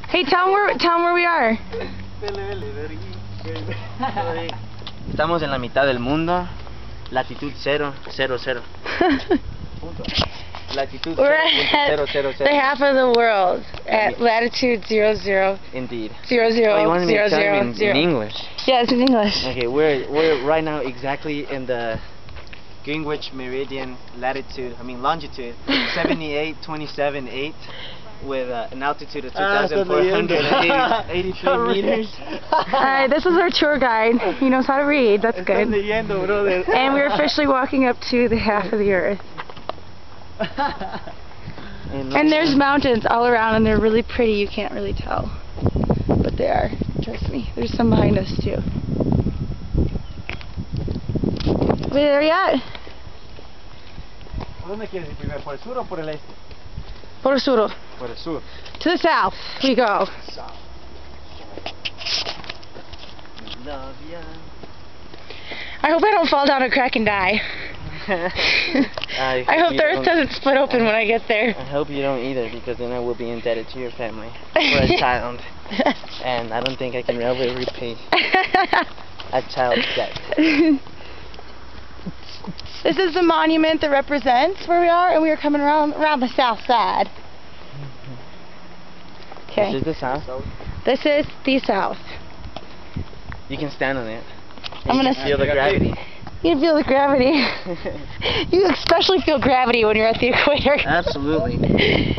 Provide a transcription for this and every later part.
Hey, tell them where we are. Estamos en la mitad del mundo, latitud 0, 0, 0. Latitud We're at 0, 0, 0. the half of the world at latitude 0, 0. Indeed. 0, 0, Oh, you wanted me 0, to tell 0, him in 0. English? Yes, in English. Okay, we're right now exactly in the Greenwich Meridian longitude 78.27.8 with an altitude of 2,483 meters. Alright, this is our tour guide. He knows how to read, that's good. And we're officially walking up to the half of the earth. And there's mountains all around and they're really pretty, you can't really tell. But they are, trust me. There's some behind us too. Are we there yet? ¿Dónde quieres ir primero? ¿Por el sur o por el este? Por el sur. Por el sur. To the south we go. South. I hope I don't fall down a crack and die. I hope the earth doesn't split open when I get there. I hope you don't either, because then I will be indebted to your family for a child. And I don't think I can ever repay a child's debt. This is the monument that represents where we are, and we are coming around the south side. Okay. This is the south? This is the south. You can stand on it. I'm gonna feel the gravity. You can feel the gravity. You especially feel gravity when you're at the equator. Absolutely.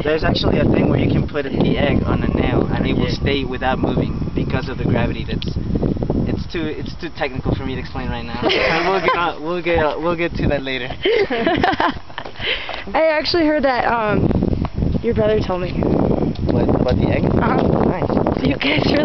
There's actually a thing where you can put the egg on a nail and it will stay without moving because of the gravity. It's too technical for me to explain right now. We'll get to that later. I actually heard that your brother told me. What about the egg? Nice. You guys really